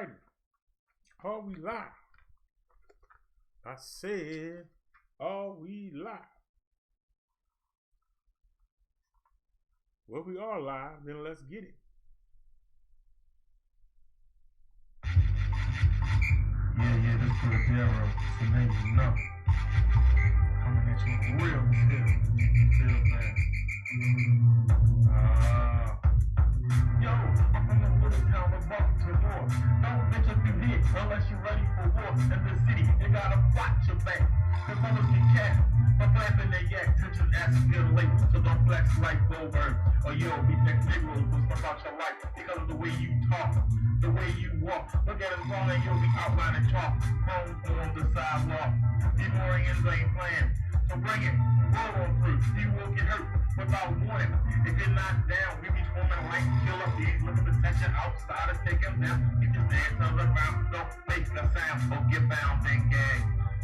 righty. Are we live? I said, are we live? Well, we are live, then let's get it. Yeah, this is the Darrow. So now you know. Coming at you real feel bad. Yo, I'm from the little town of Baltimore. Don't venture through here unless you're ready for war. In the city, you gotta watch your back. Cause others get cat. For flapping their yak, tension ass feel late. So don't flex like Goldberg. Or you'll be next Negroes will stuff out your life because of the way you talk. The way you walk, look at his wrong and you'll be outlining chalk. Home on the sidewalk. These Morians ain't playing, so bring it. Roll on through, you will get hurt without warning. If you're not down, we be swarming like killer bees. Look at the tension outside and take him down. Keep your stand to the ground, don't make a sound, or get bound and gag.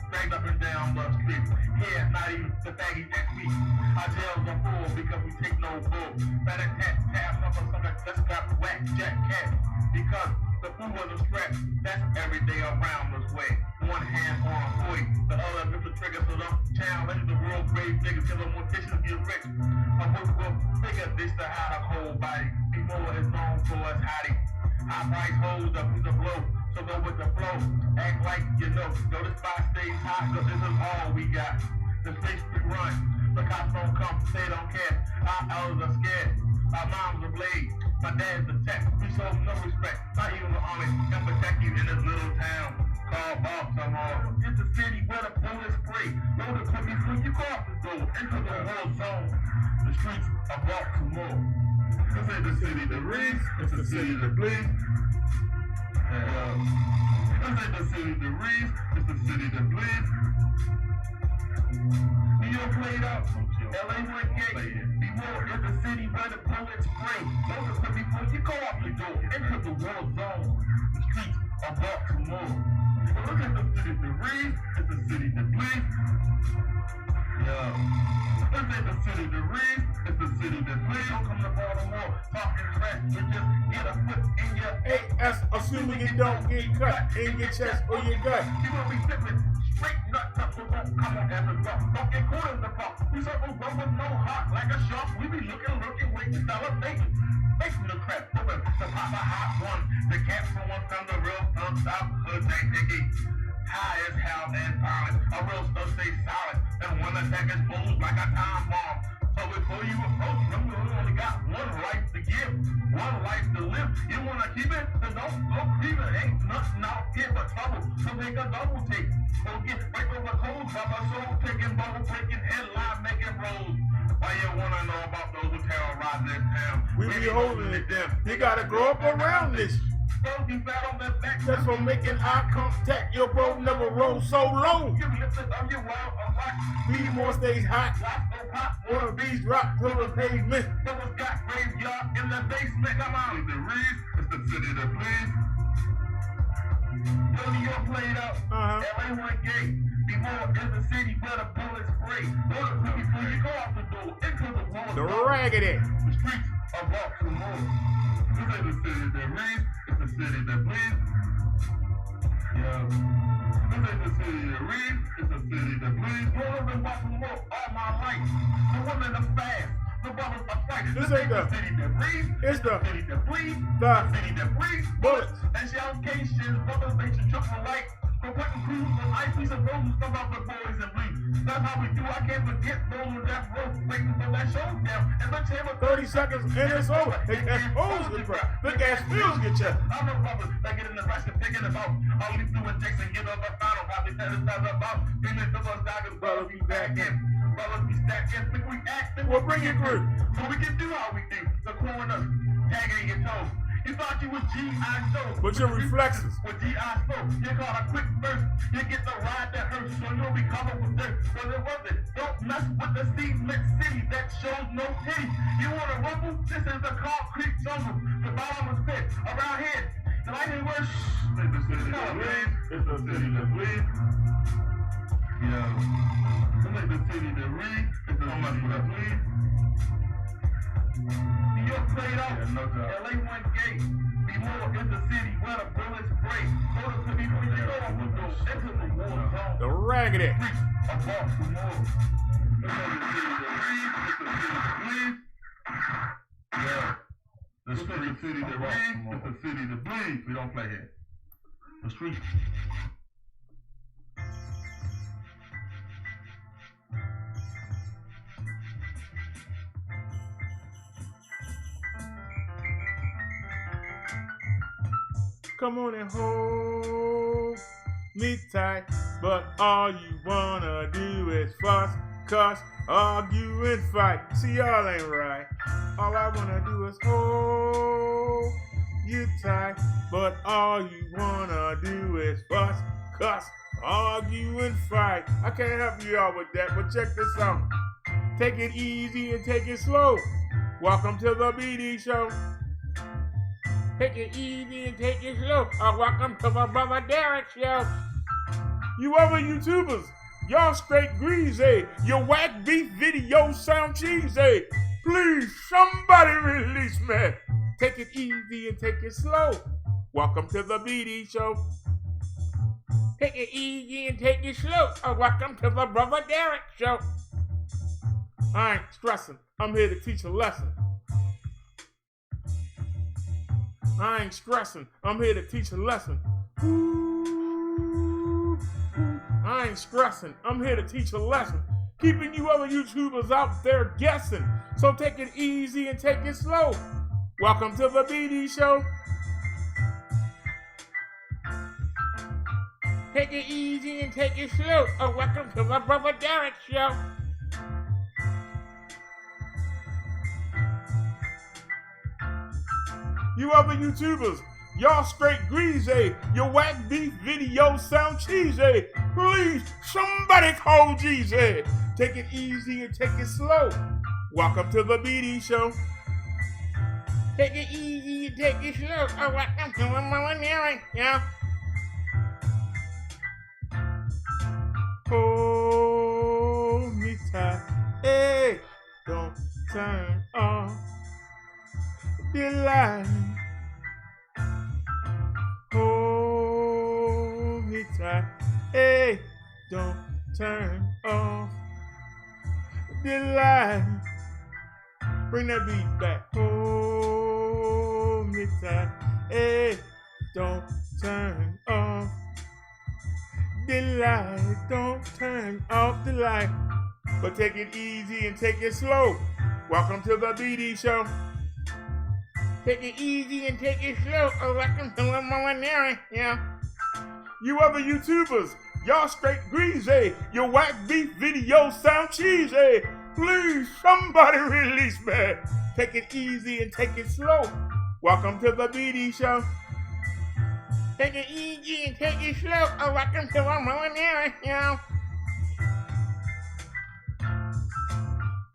Dragged up and down the street. Here, not even the baggy that week. Our jails are full because we take no bull. Better tab up on something just got whack, jack cat. Because the food was a strap, that's every day around this way. One hand on point, the other grip the trigger, so don't challenge the world grave niggas, till the more dishes get rich. A work will figure this to hide a cold body. Before it's known for us hiding. High price holds up with the blow, so go with the flow. Act like you know the spot stays hot, cause this is all we got. The space we run, the cops don't come, they don't care. Our elders are scared, our moms are blade. My dad's a tech, we show no respect. Not even the army can protect you in this little town called Baltimore. It's a city where the bullets spray. Know the put before you go off the door into the war zone. The streets of Baltimore. This ain't the city that reads, it's the city that bleeds. This ain't the city that reads, it's the city that bleeds. New York played out, LA went gay. Before is the city where the bullets spray. Know the put before you go off the door into the war zone. The streets of Baltimore. But look at the city that reads, it's the city that bleeds. This ain't the city that reads, it's the city that bleeds. Don't come to Baltimore talking trash, you just get a foot in your ass, assuming you don't get cut in your chest or your gut. You will be sipping straight nuts up, so don't come on every block. Don't get caught in the box. We circle run with no heart like a shark. We be looking, waiting, celebrating. Making the crap, open to pop a hot one. The cat from one from the real thumbs out, hood ain't Nicky. High as hell and violent, a real stuff stay solid. And one attack is moves like a time bomb. So before you approach, remember you only got one life to give, one life to live. You wanna keep it? Then don't creep it. Ain't nothing out here but trouble. So make a double take. So get right over cold, brother. So taking bubble breaking, headline making rolls. Why you wanna know about those who terrorize this town? We be holding it down. You gotta grow up around this. That's for making eye contact. Your bro never rolled so low. We more stays hot. One of these drop to the pavement. Someone's got graveyard in the basement. Come on, the reads. It's the city that bleeds. New York played out. LA went gay. Before is the city where the bullets spray. Know the before you go out the door into the wall. The raggedy. The streets of Baltimore. This ain't the city that reads, it's the city that bleeds. This ain't the city that reads, it's the city that bleeds. You live in Baltimore all my life. The women are fast, the brothers are fighting. This ain't the city that reads, it's the city that bleeds, the city that breathes. bullets. And shellcations, brothers, they should triple like. For putting crews on ice, we supposed to stuff out the boys and bleed. That's how we do. I can't forget those with that rope waiting for that showdown. And the chamber 30 seconds and it's over. They expose the crowd. The gas feels get you. I know brothers that get in the rush and thinking about all these doing checks and get up a final. How they tell us about feelings of us dogging. Brothers be back in. Brothers be stacked in. Think we acting. We'll bring it through. So we can do how we do. The corners tagging your toes. You thought you was G.I. Joe. But your reflexes. With G.I. Joe, you caught a quick burst. You get the ride that hurts, so you'll be covered with dirt. But it wasn't. Don't mess with the cement city that shows no titty. You want to rumble? This is the concrete jungle. The bottom is fit. Around here, the lightning works. It's the city that bleeds. It's the city that bleeds. It's like the city that reads. It's the city that bleeds. New York played out. LA went gay. Before is the city where the bullets The raggedy. The city to breathe, it's the city to breathe. We don't play here. The street. Come on and hold me tight, but all you wanna do is fuss, cuss, argue, and fight. See, y'all ain't right. All I wanna do is hold you tight, but all you wanna do is fuss, cuss, argue, and fight. I can't help you all with that, but check this out. Take it easy and take it slow. Welcome to the BD Show. Take it easy and take it slow. Welcome to my brother Derrick Show. You other YouTubers, y'all straight greasy. Your whack beef videos sound cheesy. Please, somebody release me. Take it easy and take it slow. Welcome to the BD Show. Take it easy and take it slow. Welcome to the brother Derrick Show. I ain't stressing. I'm here to teach a lesson. I ain't stressing. I'm here to teach a lesson. I ain't stressing. I'm here to teach a lesson. Keeping you other YouTubers out there guessing. So take it easy and take it slow. Welcome to the BD Show. Take it easy and take it slow. Welcome to the brother Derrick Show. You other YouTubers, y'all straight greasy. Your whack beef videos sound cheesy. Please, somebody call Jeezy. Take it easy and take it slow. Welcome to the BD Show. Take it easy and take it slow. Welcome to the Millennium Show. Hold me tight. Hey, don't turn off the light. Hold me tight. Hey, don't turn off the light. Bring that beat back. Hold me tight. Hey, don't turn off the light. Don't turn off the light. But take it easy and take it slow. Welcome to the BD Show. Take it easy and take it slow. Welcome to the Millennium Show. You other YouTubers, y'all straight greasy. Your whack beef videos sound cheesy. Please, somebody release me. Take it easy and take it slow. Welcome to the BD Show. Take it easy and take it slow. Welcome to the Millennium Show.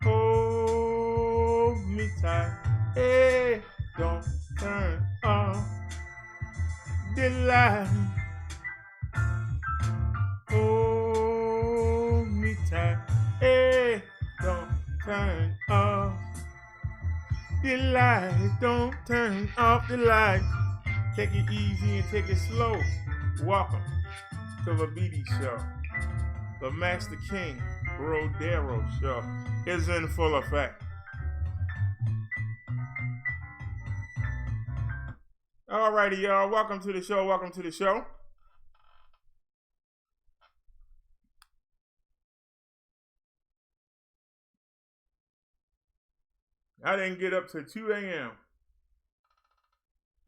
Hold me tight. Hey, don't turn off the light. Hold me tight. Hey, don't turn off the light. Don't turn off the light. Take it easy and take it slow. Welcome to the BD Show. The Master King, BROTHA Show is in full effect. Alrighty, y'all. Welcome to the show. Welcome to the show. I didn't get up till 2 a.m.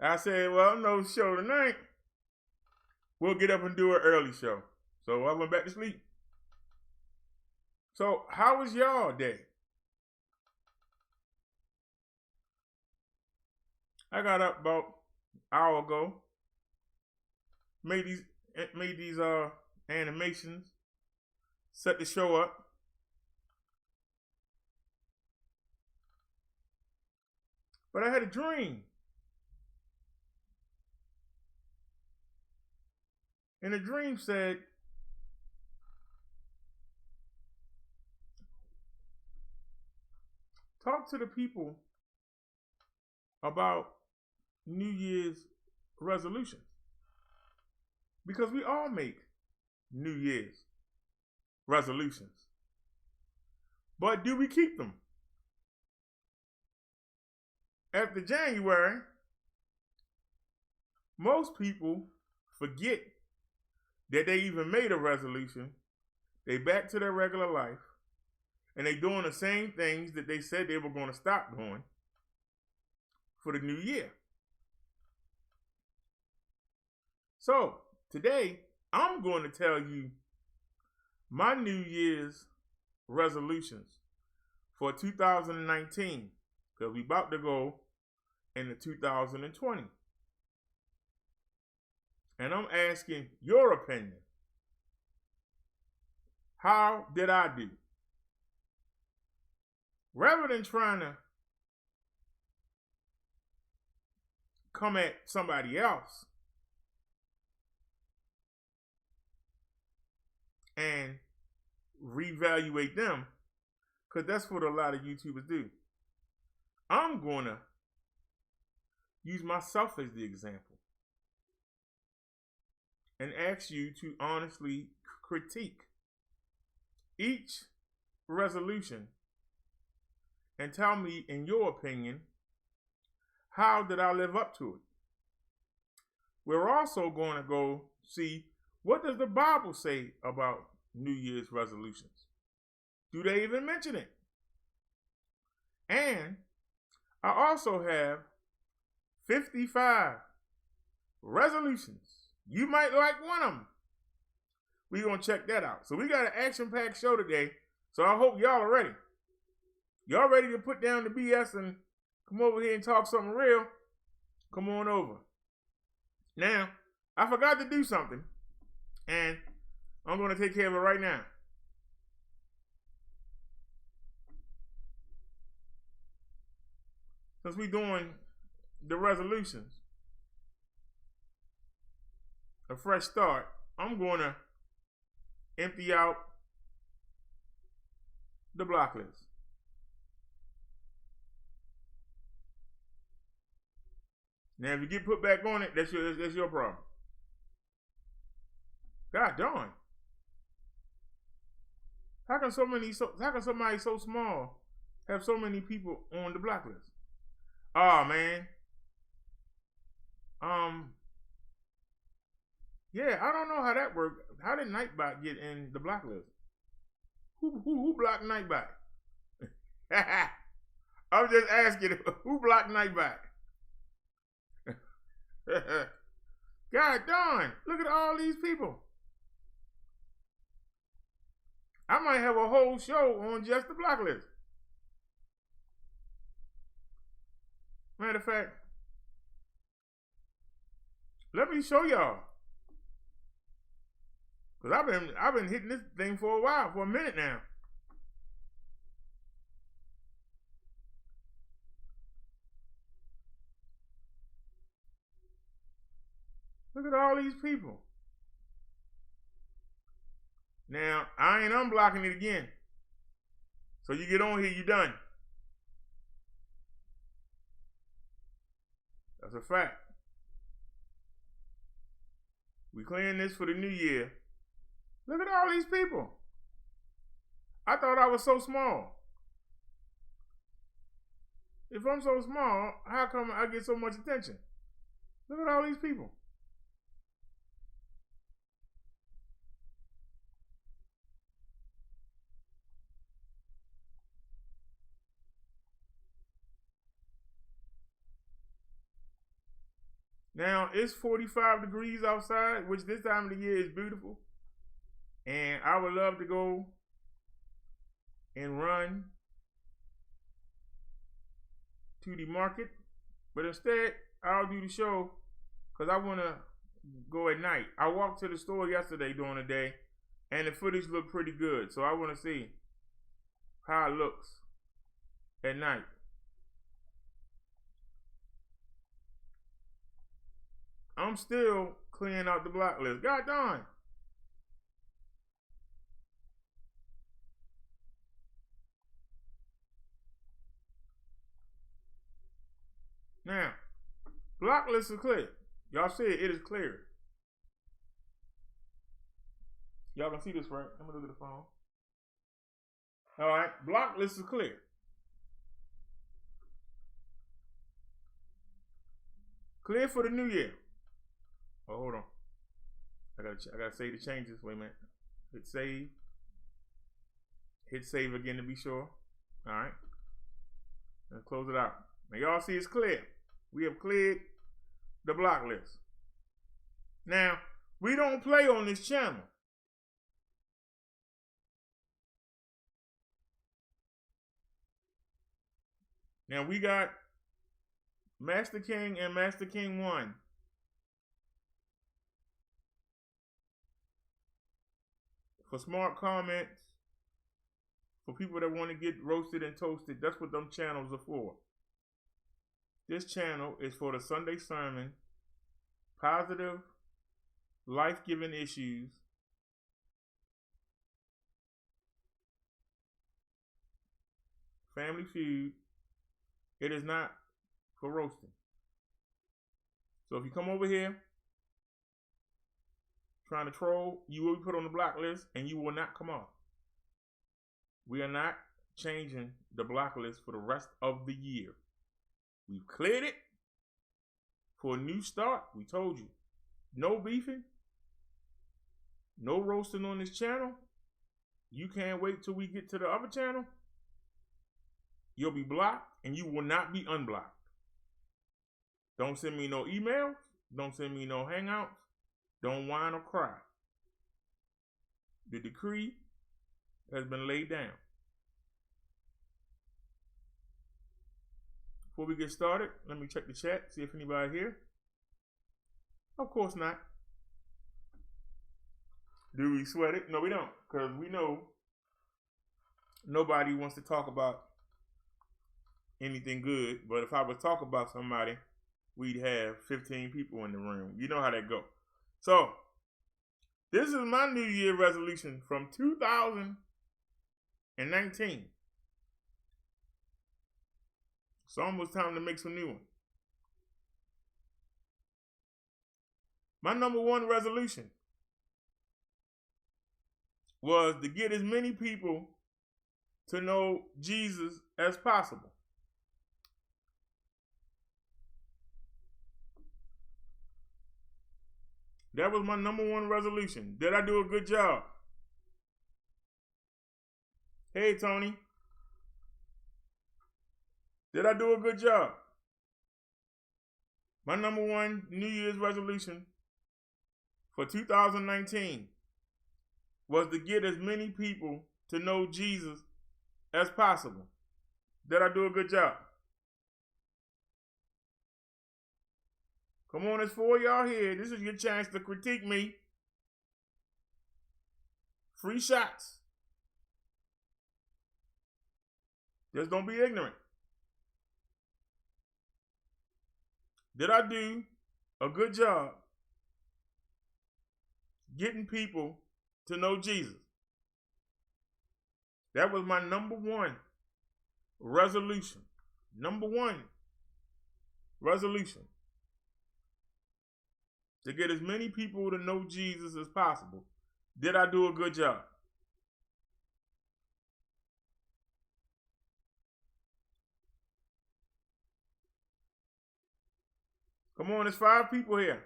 I said, well, no show tonight. We'll get up and do an early show. So I went back to sleep. So how was y'all day? I got up about an hour ago. Made these animations. Set the show up. But I had a dream. And the dream said, talk to the people about New Year's resolutions. Because we all make New Year's resolutions. But do we keep them? After January, most people forget that they even made a resolution. They back to their regular life, and they doing the same things that they said they were going to stop doing for the new year. So today, I'm going to tell you my New Year's resolutions for 2019, because we about to go into 2020. And I'm asking your opinion. How did I do? Rather than trying to come at somebody else and reevaluate them, because that's what a lot of YouTubers do, I'm going to use myself as the example and ask you to honestly critique each resolution and tell me, in your opinion, how did I live up to it? We're also going to go see, what does the Bible say about New Year's resolutions? Do they even mention it? And I also have 55 resolutions. You might like one of them. We're going to check that out. So we got an action-packed show today. So I hope y'all are ready. Y'all ready to put down the BS and come over here and talk something real? Come on over. Now, I forgot to do something, and I'm going to take care of it right now. Since we're doing the resolutions, a fresh start, I'm going to empty out the block list. Now, if you get put back on it, that's your problem. God darn. How can somebody so small have so many people on the block list? Oh man. Yeah, I don't know how that worked. How did Nightbot get in the block list? Who blocked Nightbot? I'm just asking, who blocked Nightbot? God darn, look at all these people. I might have a whole show on just the block list. Matter of fact, let me show y'all. Because I've been hitting this thing for a while, for a minute now. Look at all these people. Now, I ain't unblocking it again. So you get on here, you done. That's a fact. We clearing this for the new year. Look at all these people. I thought I was so small. If I'm so small, how come I get so much attention? Look at all these people. Now, it's 45 degrees outside, which this time of the year is beautiful. And I would love to go and run to the market. But instead, I'll do the show because I want to go at night. I walked to the store yesterday during the day, and the footage looked pretty good. So I want to see how it looks at night. I'm still clearing out the block list. God darn. Now, block list is clear. Y'all see it is clear. Y'all can see this, right? Let me look at the phone. All right, block list is clear. Clear for the new year. Oh, hold on. I gotta save the changes. Wait a minute. Hit save. Hit save again to be sure. All right. Let's close it out. Now y'all see it's clear. We have cleared the block list. Now, we don't play on this channel. Now we got Master King and Master King 1. For smart comments, for people that want to get roasted and toasted, that's what them channels are for. This channel is for the Sunday sermon, positive, life-giving issues, Family Feud. It is not for roasting. So if you come over here trying to troll, you will be put on the block list and you will not come off. We are not changing the block list for the rest of the year. We've cleared it for a new start. We told you. No beefing. No roasting on this channel. You can't wait till we get to the other channel. You'll be blocked and you will not be unblocked. Don't send me no emails. Don't send me no hangouts. Don't whine or cry. The decree has been laid down. Before we get started, let me check the chat, see if anybody here. Of course not. Do we sweat it? No, we don't, because we know nobody wants to talk about anything good. But if I would talk about somebody, we'd have 15 people in the room. You know how that goes. So, this is my New Year resolution from 2019. It's almost time to make some new ones. My number one resolution was to get as many people to know Jesus as possible. That was my number one resolution. Did I do a good job? Hey, Tony. Did I do a good job? My number one New Year's resolution for 2019 was to get as many people to know Jesus as possible. Did I do a good job? Come on, it's for y'all here. This is your chance to critique me. Free shots. Just don't be ignorant. Did I do a good job getting people to know Jesus? That was my number one resolution. Number one resolution. To get as many people to know Jesus as possible. Did I do a good job? Come on, there's 5 people here.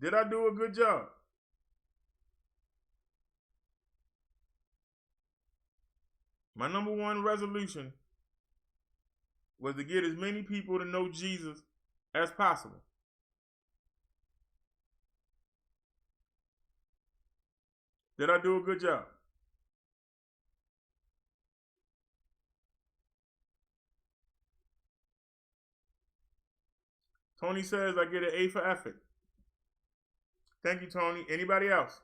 Did I do a good job? My number one resolution was to get as many people to know Jesus as possible. Did I do a good job? Tony says I get an A for effort. Thank you, Tony. Anybody else?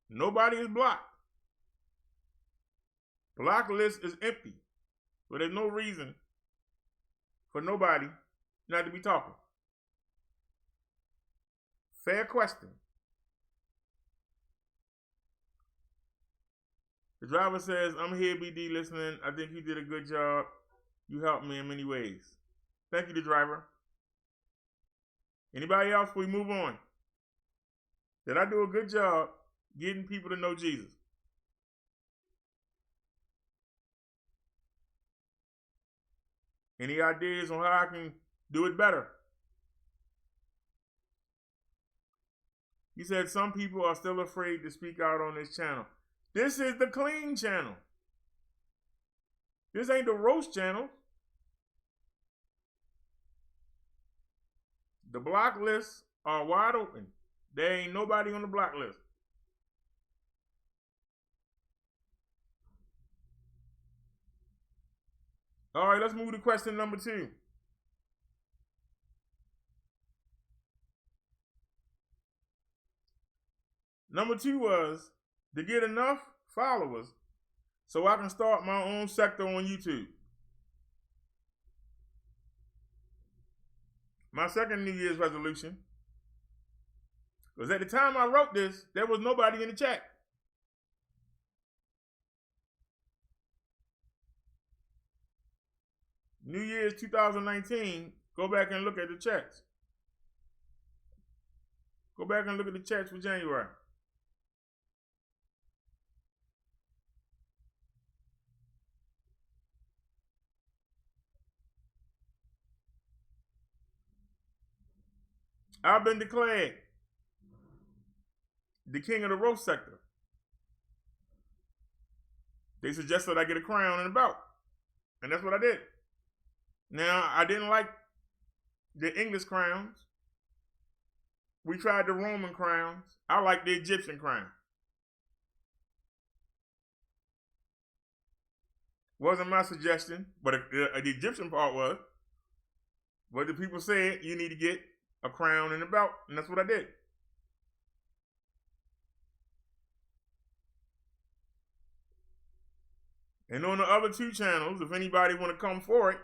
Nobody is blocked. Block list is empty. So there's no reason for nobody not to be talking. Fair question. The driver says, I'm here, BD, listening. I think you did a good job. You helped me in many ways. Thank you, the driver. Anybody else before we move on? Did I do a good job getting people to know Jesus? Any ideas on how I can do it better? He said some people are still afraid to speak out on this channel. This is the clean channel. This ain't the roast channel. The block lists are wide open. There ain't nobody on the block list. All right, let's move to question number 2. Number 2 was to get enough followers so I can start my own sector on YouTube. My second New Year's resolution was at the time I wrote this, there was nobody in the chat. New Year's 2019, go back and look at the chats. Go back and look at the chats for January. I've been declared the king of the roast sector. They suggested I get a crown and a belt, and that's what I did. Now, I didn't like the English crowns. We tried the Roman crowns. I like the Egyptian crown. Wasn't my suggestion, but the Egyptian part was. But the people said you need to get a crown and a belt, and that's what I did. And on the other 2 channels, if anybody want to come for it,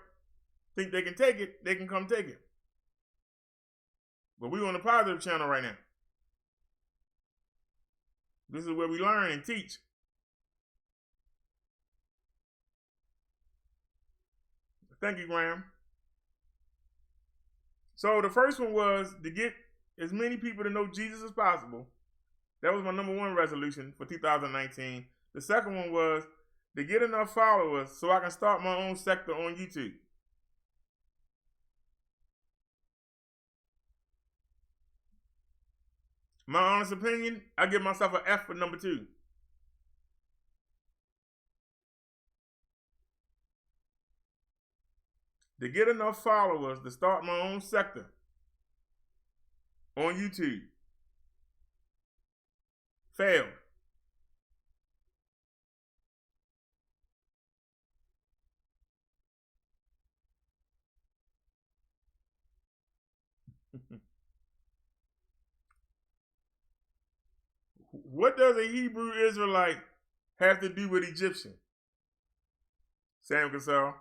think they can take it, they can come take it. But we on the positive channel right now. This is where we learn and teach. Thank you, Graham. So the first one was to get as many people to know Jesus as possible. That was my number 1 resolution for 2019. The second one was to get enough followers so I can start my own sector on YouTube. My honest opinion, I give myself an F for number 2. To get enough followers to start my own sector on YouTube. Failed. What does a Hebrew Israelite have to do with Egyptian? Sam Cassell.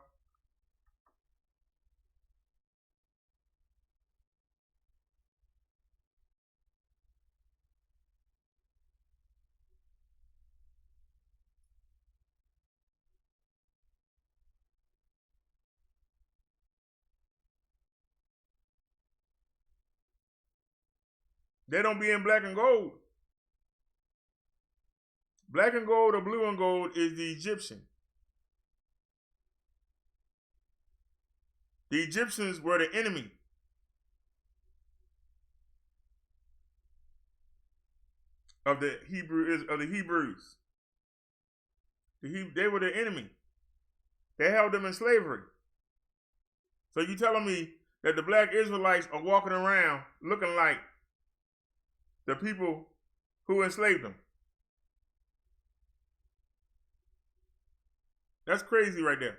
They don't be in black and gold. Black and gold or blue and gold is the Egyptian. The Egyptians were the enemy. Of the Hebrews. They were the enemy. They held them in slavery. So you telling me that the black Israelites are walking around looking like the people who enslaved them? That's crazy right there.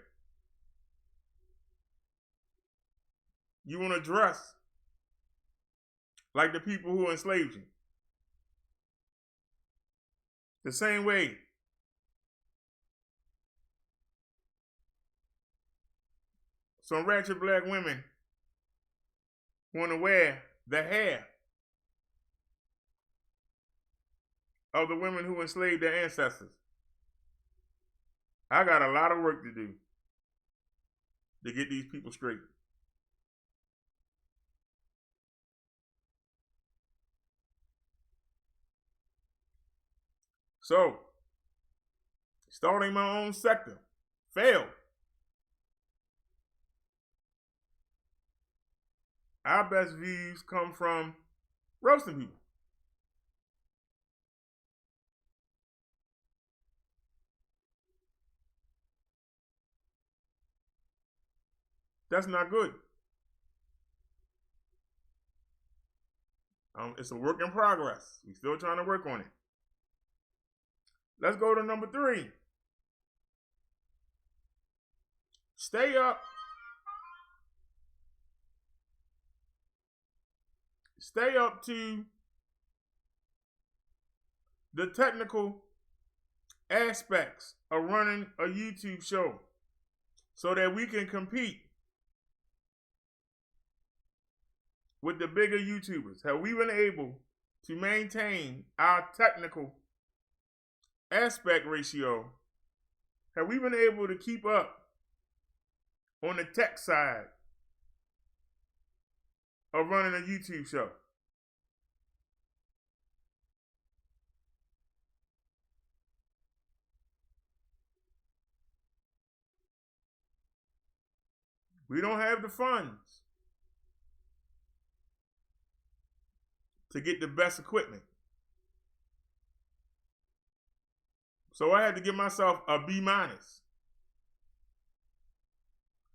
You want to dress like the people who enslaved you. The same way some ratchet black women want to wear the hair of the women who enslaved their ancestors. I got a lot of work to do to get these people straight. So, starting my own sector failed. Our best views come from roasting people. That's not good. It's a work in progress. We're still trying to work on it. Let's go to number 3. Stay up. Stay up to the technical aspects of running a YouTube show so that we can compete with the bigger YouTubers. Have we been able to maintain our technical aspect ratio? Have we been able to keep up on the tech side of running a YouTube show? We don't have the funds to get the best equipment. So I had to give myself a B-.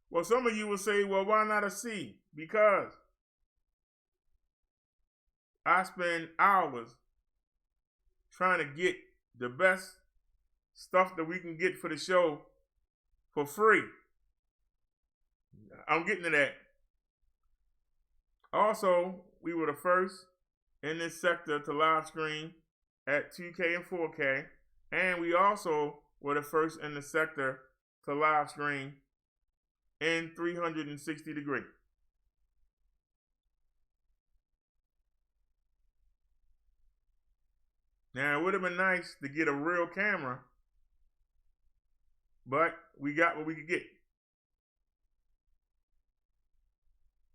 Well, some of you will say, well, why not a C? Because I spend hours trying to get the best stuff that we can get for the show for free. I'm getting to that. Also, we were the first in this sector to live stream at 2K and 4K. And we also were the first in the sector to live stream in 360 degree. Now, it would have been nice to get a real camera, but we got what we could get.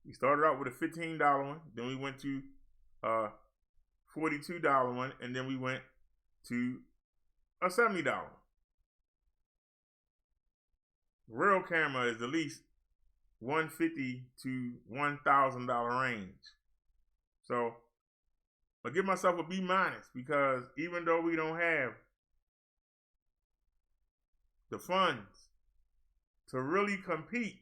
We started out with a $15 one, then we went to a $42 one, and then we went to a $70 one. Real camera is at least $150 to $1,000 range. So I give myself a B- because even though we don't have the funds to really compete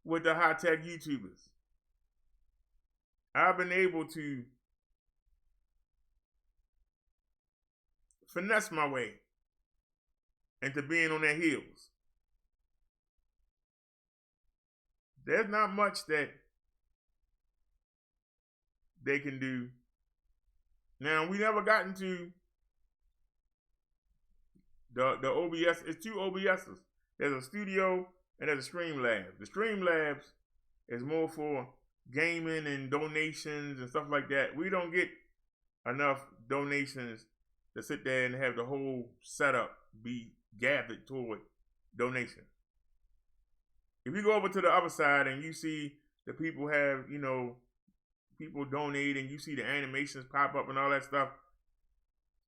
with the high-tech YouTubers, I've been able to finesse my way into being on their heels. There's not much that they can do. Now, we never got into the OBS. It's 2 OBSs. There's a studio and there's a Streamlabs. The Streamlabs is more for gaming and donations and stuff like that. We don't get enough donations to sit there and have the whole setup be gathered toward donations. If you go over to the other side and you see the people have, people donating, you see the animations pop up and all that stuff,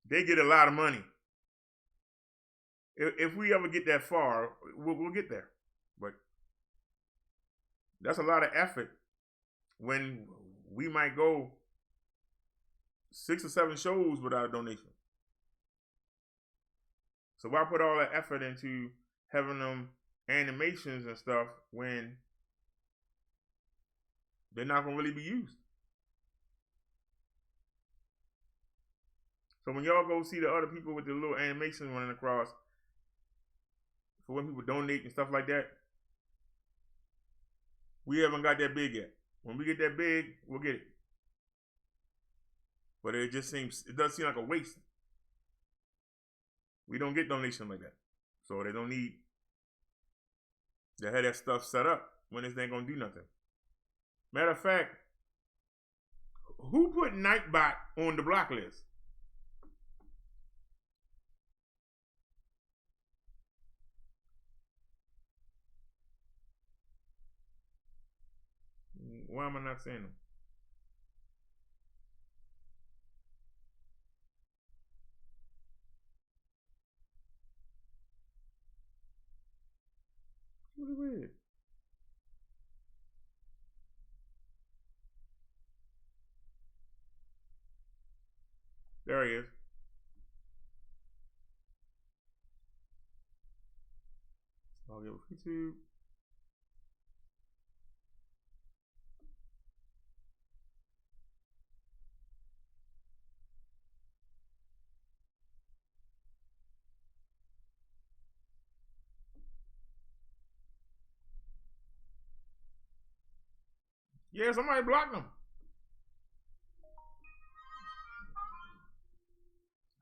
they get a lot of money. If we ever get that far, we'll get there. But that's a lot of effort when we might go 6 or 7 shows without a donation. So why put all that effort into having them animations and stuff when they're not going to really be used? So when y'all go see the other people with the little animations running across for when people donate and stuff like that, we haven't got that big yet. When we get that big, we'll get it. But it does seem like a waste. We don't get donations like that. So they don't need to have that stuff set up when this ain't gonna do nothing. Matter of fact, who put Nightbot on the block list? Why am I not seeing them? Really weird. There he is. I'll get with YouTube. Yeah, somebody blocked him.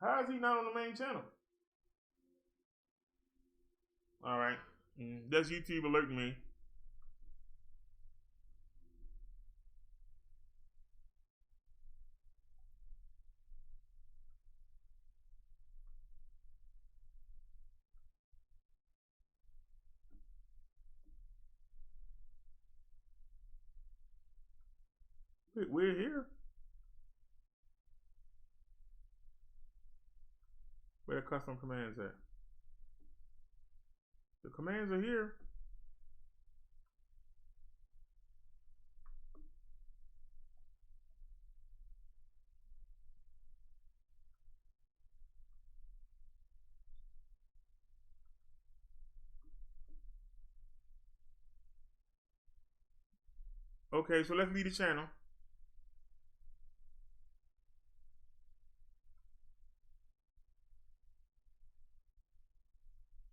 How is he not on the main channel? All right. That's YouTube alerting me. We're here. Where the custom commands at? The commands are here. Okay, so let's leave the channel.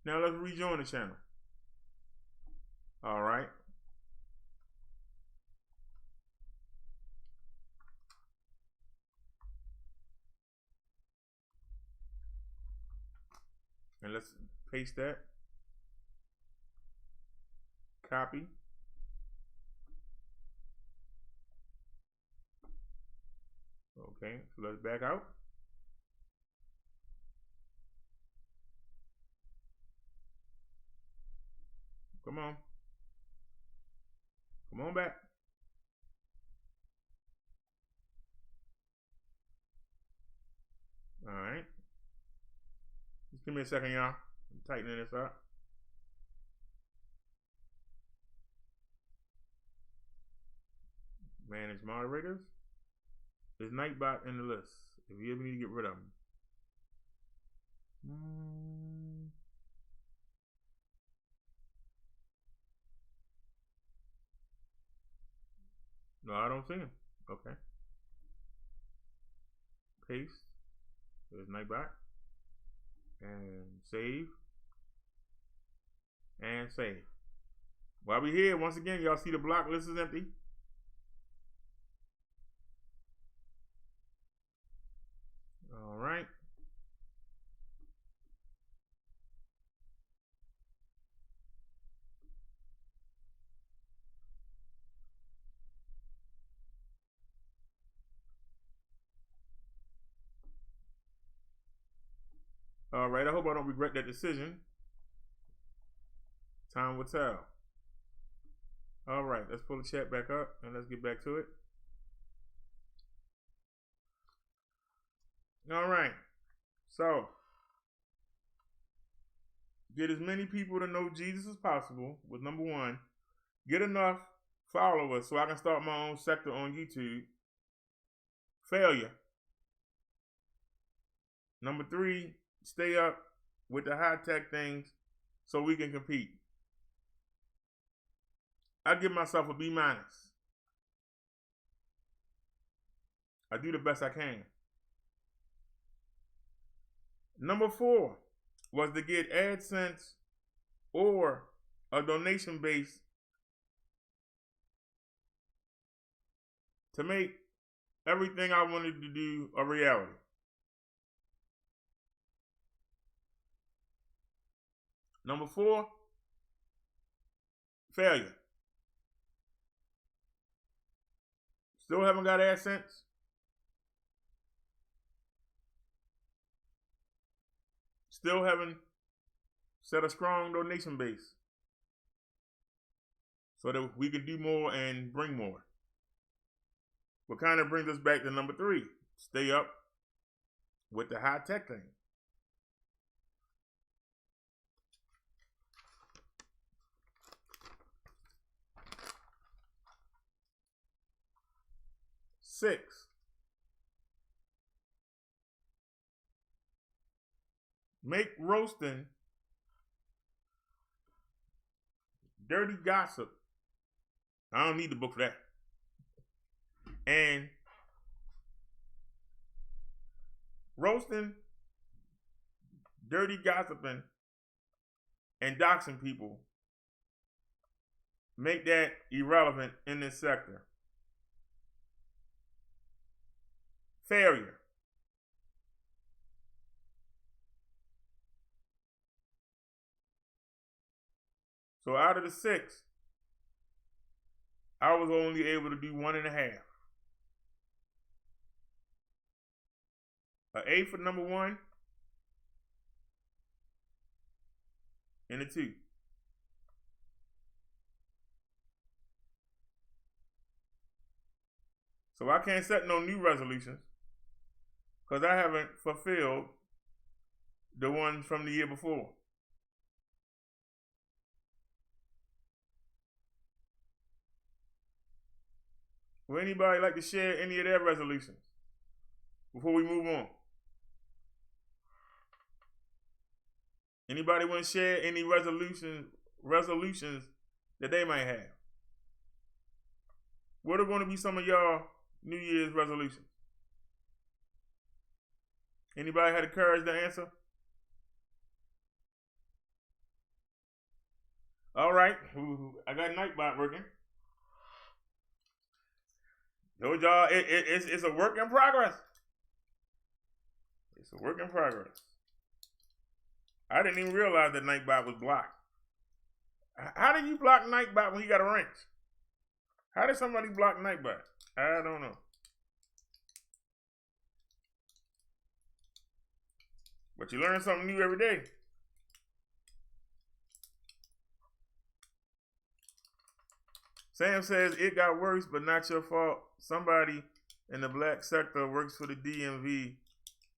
Now let's rejoin the channel. All right. And let's paste that. Copy. Okay, so let's back out. Come on. Come on back. All right. Just give me a second, y'all. I'm tightening this up. Manage moderators. There's Nightbot in the list. If you ever need to get rid of them. No, I don't see him. Okay. Paste. There's Nightbot. And save. And save. While we're here, once again, y'all see the block list is empty. All right. All right, I hope I don't regret that decision. Time will tell. All right, let's pull the chat back up and let's get back to it. All right, so get as many people to know Jesus as possible was number one. Get enough followers so I can start my own sector on YouTube. Failure. Number three, stay up with the high-tech things so we can compete. I give myself a B-. I do the best I can. Number four was to get AdSense or a donation base to make everything I wanted to do a reality. Number four, failure. Still haven't got AdSense. Still haven't set a strong donation base so that we can do more and bring more. What kind of brings us back to number 3. Stay up with the high tech thing. Six, make roasting dirty gossip. I don't need the book for that. And roasting, dirty gossiping, and doxing people, make that irrelevant in this sector. Failure. So out of the 6, I was only able to do 1.5. An A for number 1 and a 2. So I can't set no new resolutions because I haven't fulfilled the ones from the year before. Would anybody like to share any of their resolutions before we move on? Anybody want to share any resolutions that they might have? What are going to be some of y'all New Year's resolutions? Anybody had the courage to answer? All right, I got Nightbot working. Told y'all it's a work in progress. It's a work in progress. I didn't even realize that Nightbot was blocked. How did you block Nightbot when he got a wrench? How did somebody block Nightbot? I don't know. But you learn something new every day. Sam says, it got worse, but not your fault. Somebody in the black sector works for the DMV.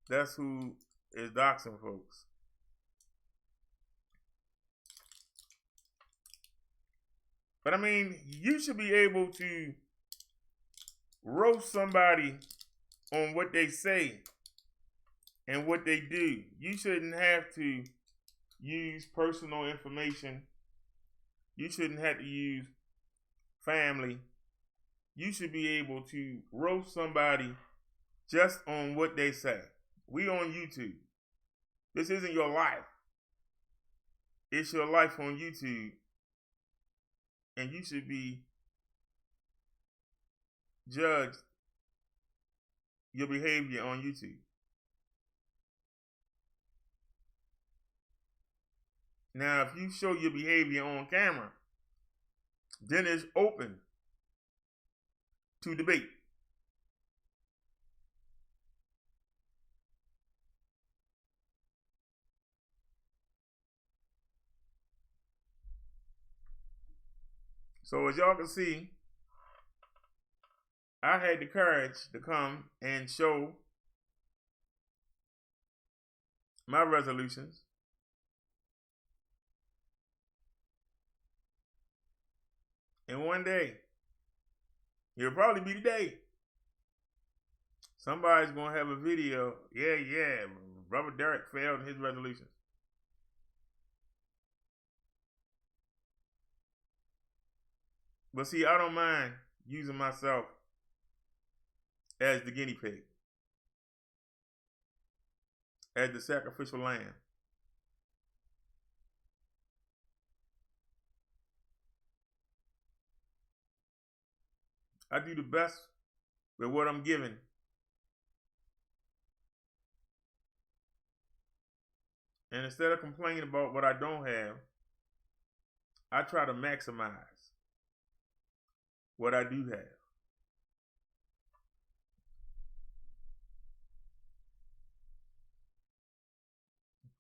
That's who is doxing folks. But I mean, you should be able to roast somebody on what they say and what they do. You shouldn't have to use personal information. You shouldn't have to use family. You should be able to roast somebody just on what they say. We on YouTube. This isn't your life. It's your life on YouTube. And you should be judged your behavior on YouTube. Now, if you show your behavior on camera, then it's open to debate. So as y'all can see, I had the courage to come and show my resolutions. And one day, it'll probably be the day, somebody's going to have a video, yeah, Brother Derrick failed in his resolutions. But see, I don't mind using myself as the guinea pig, as the sacrificial lamb. I do the best with what I'm given. And instead of complaining about what I don't have, I try to maximize what I do have.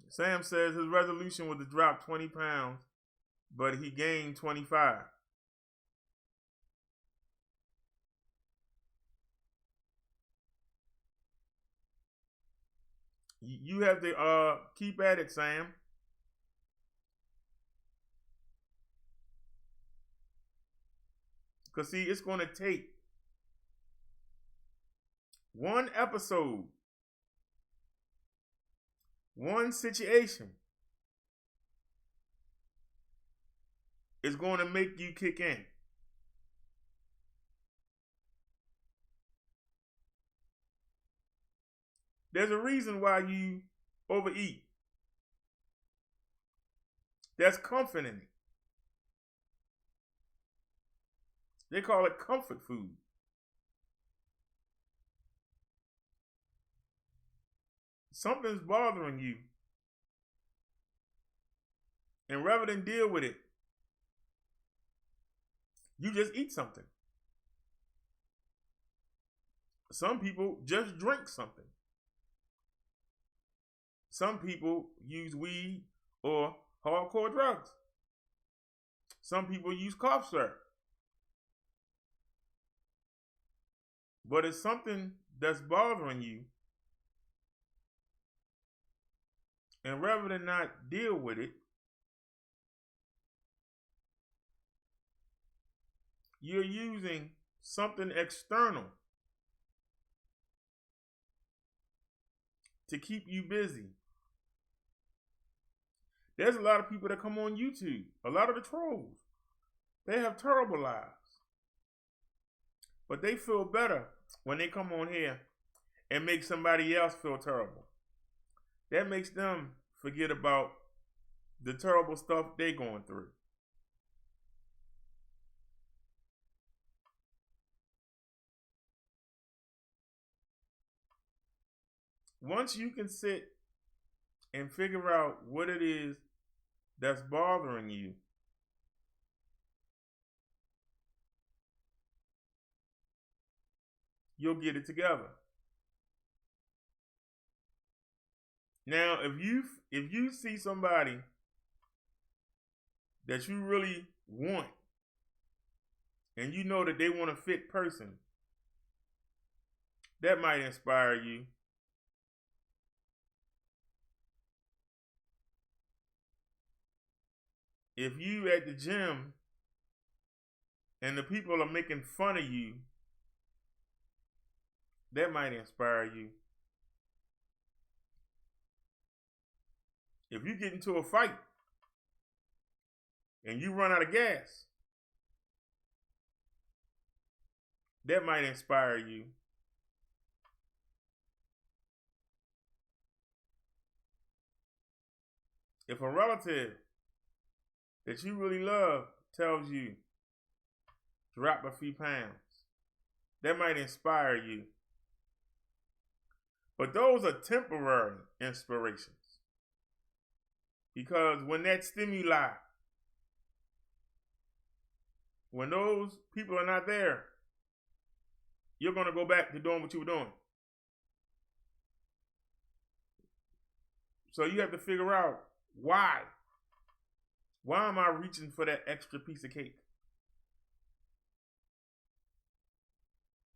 Sam says his resolution was to drop 20 pounds, but he gained 25. You have to keep at it, Sam. Because, see, it's going to take one episode, one situation is going to make you kick in. There's a reason why you overeat. There's comfort in it. They call it comfort food. Something's bothering you. And rather than deal with it, you just eat something. Some people just drink something. Some people use weed or hardcore drugs. Some people use cough syrup. But it's something that's bothering you. And rather than not deal with it, you're using something external to keep you busy. There's a lot of people that come on YouTube, a lot of the trolls. They have terrible lives. But they feel better when they come on here and make somebody else feel terrible. That makes them forget about the terrible stuff they're going through. Once you can sit and figure out what it is that's bothering you, you'll get it together. Now, if you see somebody that you really want, and you know that they want a fit person, that might inspire you. If you at the gym and the people are making fun of you, that might inspire you. If you get into a fight and you run out of gas, that might inspire you. If a relative that you really love tells you, drop a few pounds, that might inspire you. But those are temporary inspirations. Because when that stimuli, when those people are not there, you're going to go back to doing what you were doing. So you have to figure out why. Why am I reaching for that extra piece of cake?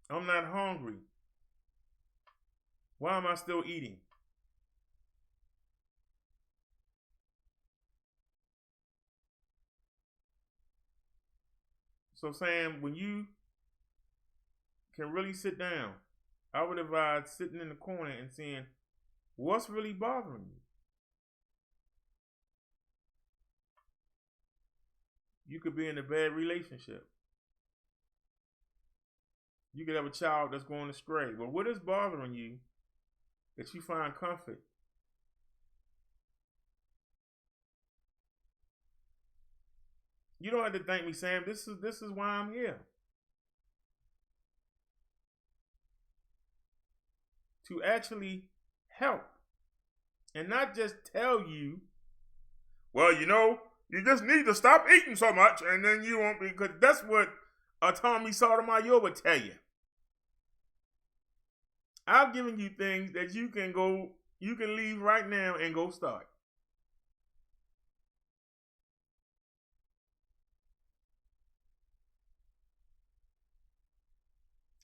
I'm not hungry. Why am I still eating? So Sam, when you can really sit down, I would advise sitting in the corner and seeing what's really bothering you. You could be in a bad relationship. You could have a child that's going astray. Well, what is bothering you that you find comfort? You don't have to thank me, Sam. This is why I'm here. To actually help. And not just tell you, well, you just need to stop eating so much and then you won't be, because that's what Tommy Sotomayor would tell you. I've given you things that you can leave right now and go start.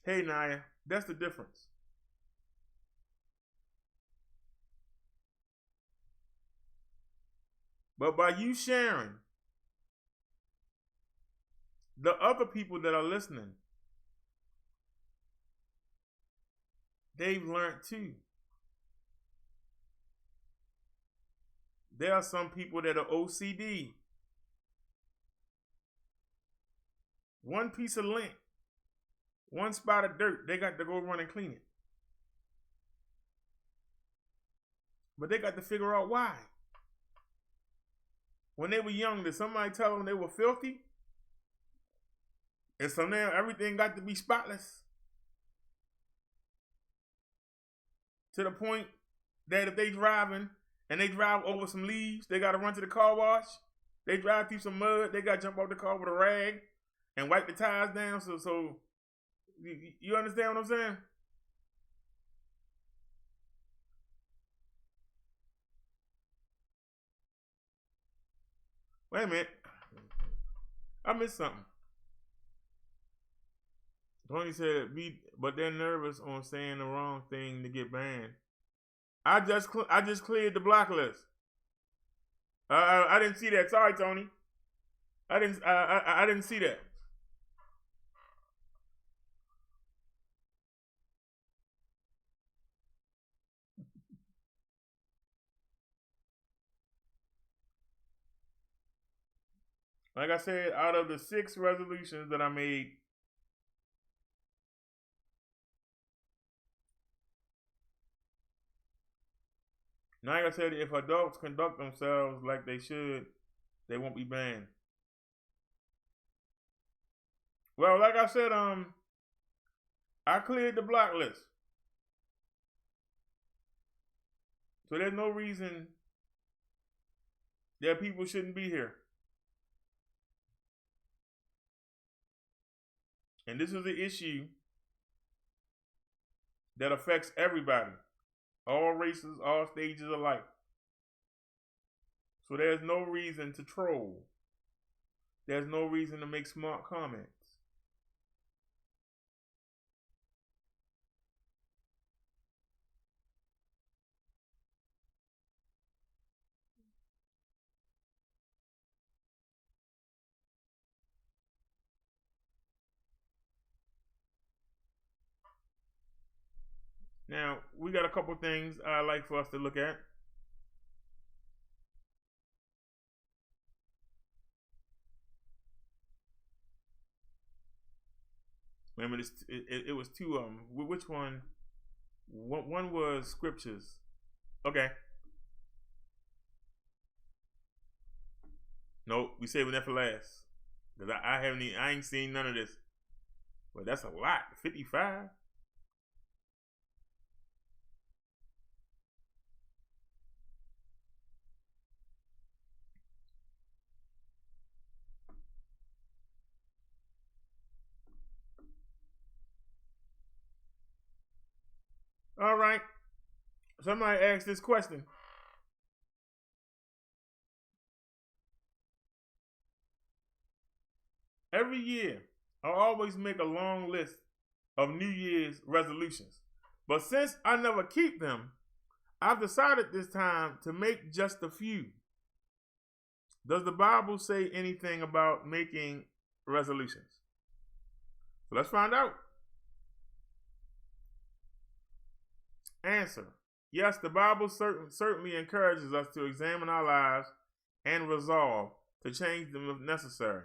Hey, Naya, that's the difference. But by you sharing, the other people that are listening, they've learned too. There are some people that are OCD. One piece of lint, one spot of dirt, they got to go run and clean it. But they got to figure out why. When they were young, did somebody tell them they were filthy? And so now everything got to be spotless. To the point that if they driving and they drive over some leaves, they got to run to the car wash. They drive through some mud, they got to jump off the car with a rag and wipe the tires down. So you understand what I'm saying? Wait a minute. I missed something. Tony said, but they're nervous on saying the wrong thing to get banned. I just cleared the block list. I didn't see that. Sorry, Tony. I didn't see that. Like I said, out of the 6 resolutions that I made, like I said, if adults conduct themselves like they should, they won't be banned. Well, like I said, I cleared the block list. So there's no reason that people shouldn't be here. And this is the issue that affects everybody, all races, all stages of life. So there's no reason to troll. There's no reason to make smart comments. Now, we got a couple things I'd like for us to look at. Remember, it was 2 of them. Which one? One was scriptures. Okay. Nope, we saving that for last. Because I ain't seen none of this. But that's a lot. 55. All right. Somebody asked this question. Every year, I always make a long list of New Year's resolutions. But since I never keep them, I've decided this time to make just a few. Does the Bible say anything about making resolutions? So let's find out. Answer. Yes, the Bible certainly encourages us to examine our lives and resolve to change them if necessary,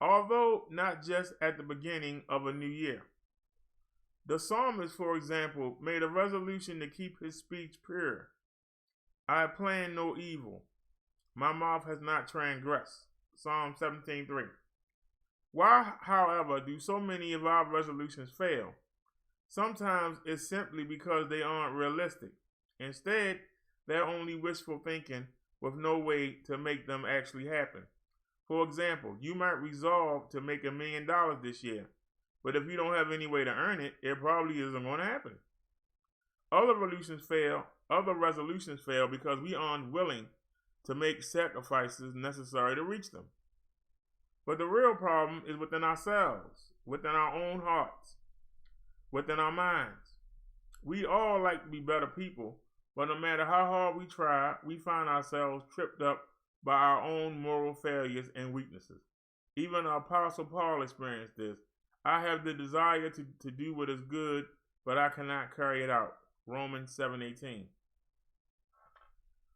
although not just at the beginning of a new year. The psalmist, for example, made a resolution to keep his speech pure. I have planned no evil. My mouth has not transgressed. Psalm 17:3. Why, however, do so many of our resolutions fail? Sometimes it's simply because they aren't realistic. Instead, they're only wishful thinking with no way to make them actually happen. For example, you might resolve to make $1 million this year, but if you don't have any way to earn it, it probably isn't going to happen. Other resolutions fail because we aren't willing to make sacrifices necessary to reach them. But the real problem is within ourselves, within our own hearts, within our minds. We all like to be better people, but no matter how hard we try, we find ourselves tripped up by our own moral failures and weaknesses. Even Apostle Paul experienced this. I have the desire to do what is good, but I cannot carry it out. Romans 7:18.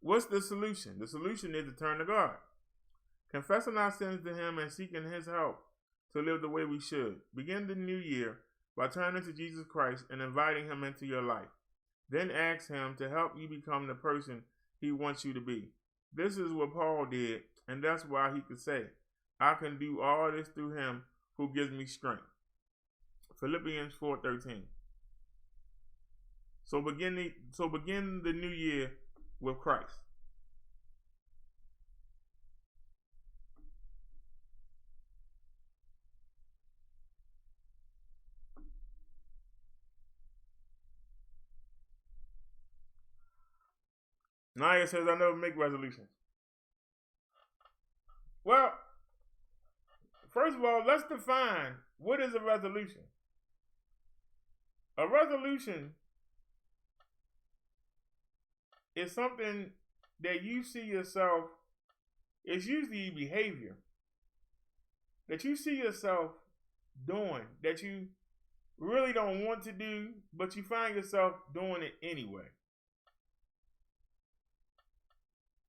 What's the solution? The solution is to turn to God, confessing our sins to Him and seeking His help to live the way we should. Begin the new year by turning to Jesus Christ and inviting Him into your life. Then ask Him to help you become the person He wants you to be. This is what Paul did, and that's why he could say, I can do all this through Him who gives me strength. Philippians 4:13. So begin the new year with Christ. Naya says, I never make resolutions. Well, first of all, let's define what is a resolution. A resolution is something that you see yourself, it's usually behavior that you see yourself doing that you really don't want to do, but you find yourself doing it anyway.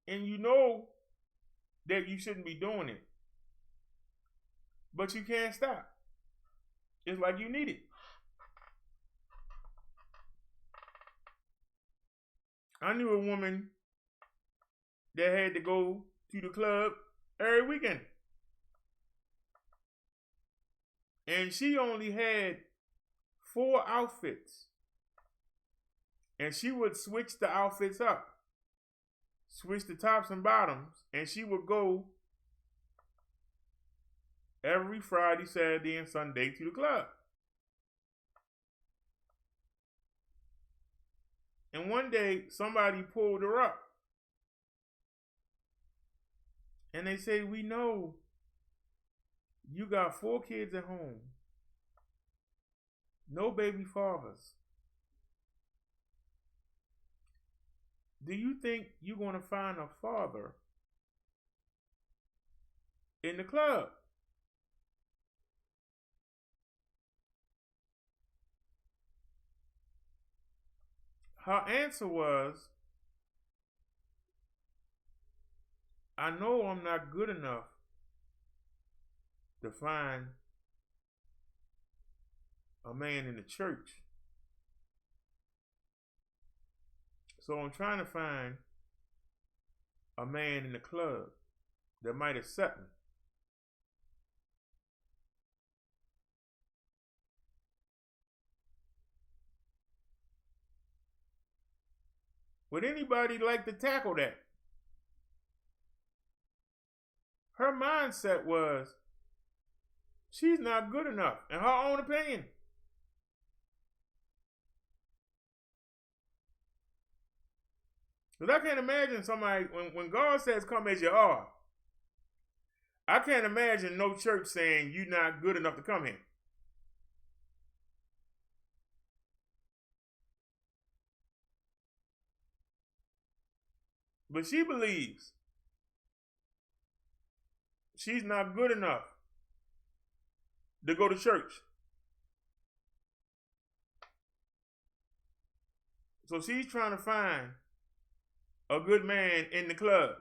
And you know that you shouldn't be doing it, but you can't stop. It's like you need it. I knew a woman that had to go to the club every weekend. And she only had 4 outfits. And she would switch the outfits up. Switch the tops and bottoms. And she would go every Friday, Saturday, and Sunday to the club. And one day, somebody pulled her up. And they say, we know you got 4 kids at home. No baby fathers. Do you think you're going to find a father in the club? Her answer was, I know I'm not good enough to find a man in the church. So I'm trying to find a man in the club that might accept me. Would anybody like to tackle that? Her mindset was, she's not good enough, in her own opinion. Because I can't imagine somebody, when God says come as you are, I can't imagine no church saying you're not good enough to come here. But she believes she's not good enough to go to church. So she's trying to find a good man in the club.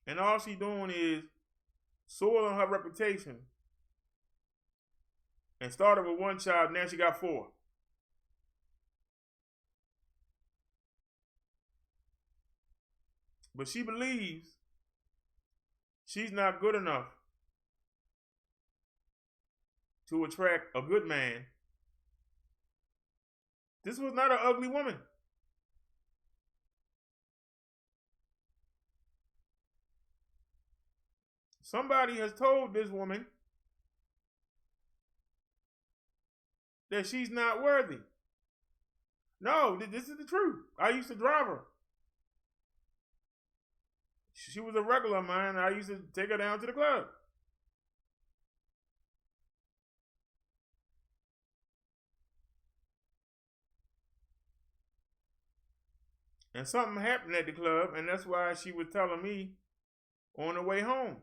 And all she's doing is soiling her reputation. And started with 1 child, now she got 4. But she believes she's not good enough to attract a good man. This was not an ugly woman. Somebody has told this woman that she's not worthy. No, this is the truth. I used to drive her. She was a regular of mine. I used to take her down to the club. And something happened at the club, and that's why she was telling me on the way home.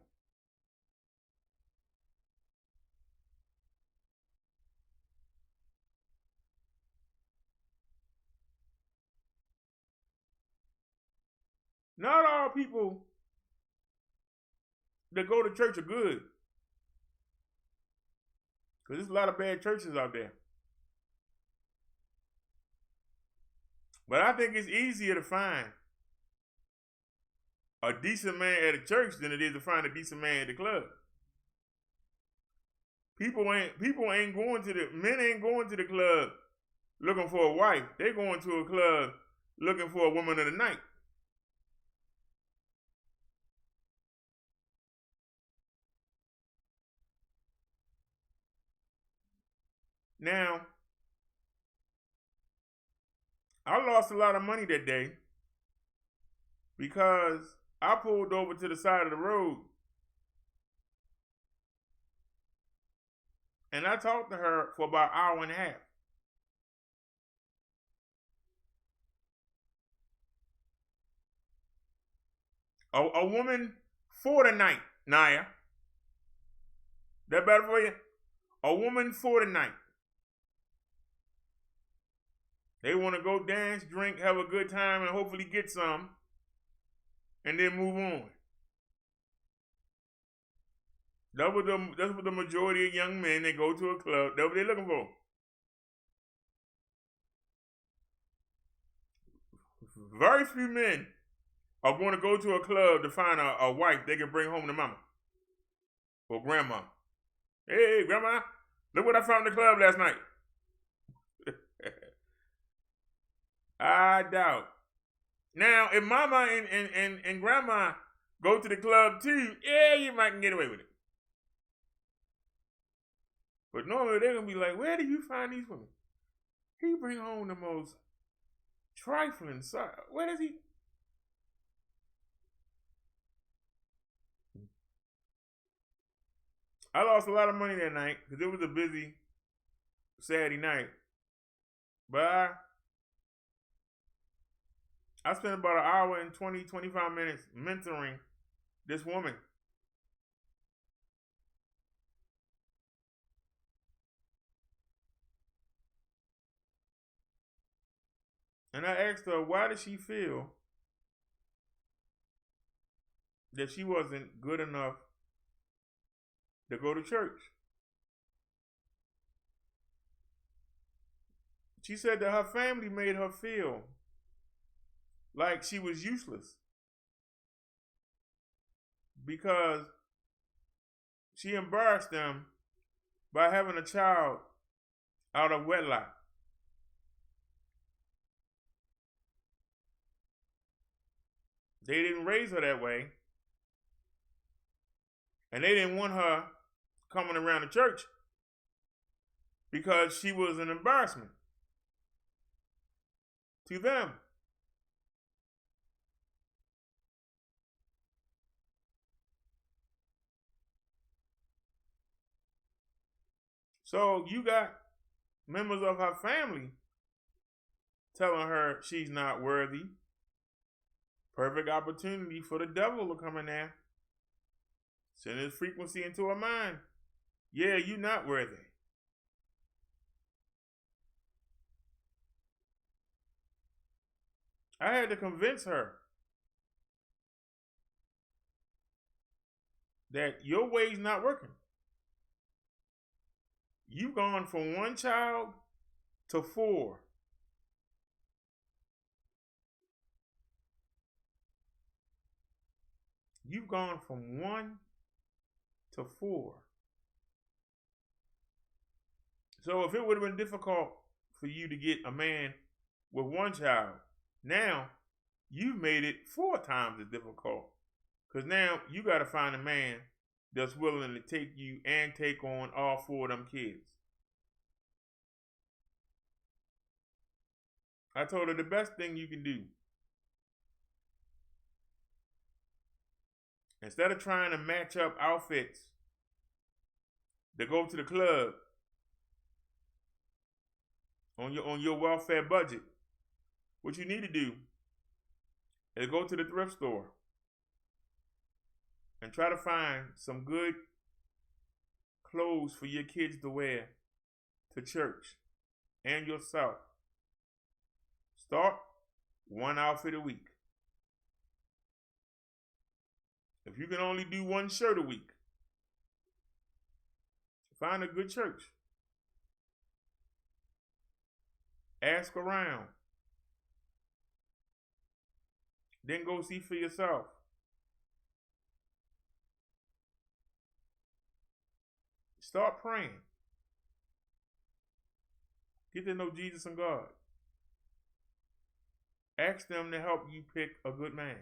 Not all people that go to church are good. Because there's a lot of bad churches out there. But I think it's easier to find a decent man at a church than it is to find a decent man at the club. Men ain't going to the club looking for a wife. They're going to a club looking for a woman of the night. Now, I lost a lot of money that day because I pulled over to the side of the road and I talked to her for about an hour and a half. A woman for the night, Naya. That better for you? A woman for the night. They want to go dance, drink, have a good time, and hopefully get some, and then move on. That's what the majority of young men that go to a club, that's what they're looking for. Very few men are going to go to a club to find a wife they can bring home to mama or grandma. Hey, grandma, look what I found in the club last night. I doubt. Now, if mama and grandma go to the club too, yeah, you might get away with it. But normally they're going to be like, where do you find these women? He bring home the most trifling side. Where does he? I lost a lot of money that night because it was a busy Saturday night. But I spent about an hour and 20, 25 minutes mentoring this woman. And I asked her, why did she feel that she wasn't good enough to go to church? She said that her family made her feel like she was useless because she embarrassed them by having a child out of wedlock. They didn't raise her that way, and they didn't want her coming around the church because she was an embarrassment to them. So you got members of her family telling her she's not worthy. Perfect opportunity for the devil to come in there. Send his frequency into her mind. Yeah, you're not worthy. I had to convince her that your way's not working. You've gone from 1 child to 4. You've gone from 1 to 4. So if it would have been difficult for you to get a man with 1 child, now you've made it 4 times as difficult. Because now you got to find a man that's willing to take you and take on all 4 of them kids. I told her the best thing you can do, instead of trying to match up outfits to go to the club on your welfare budget, what you need to do is go to the thrift store and try to find some good clothes for your kids to wear to church and yourself. Start one outfit a week. If you can only do one shirt a week, find a good church. Ask around. Then go see for yourself. Start praying. Get to know Jesus and God. Ask them to help you pick a good man.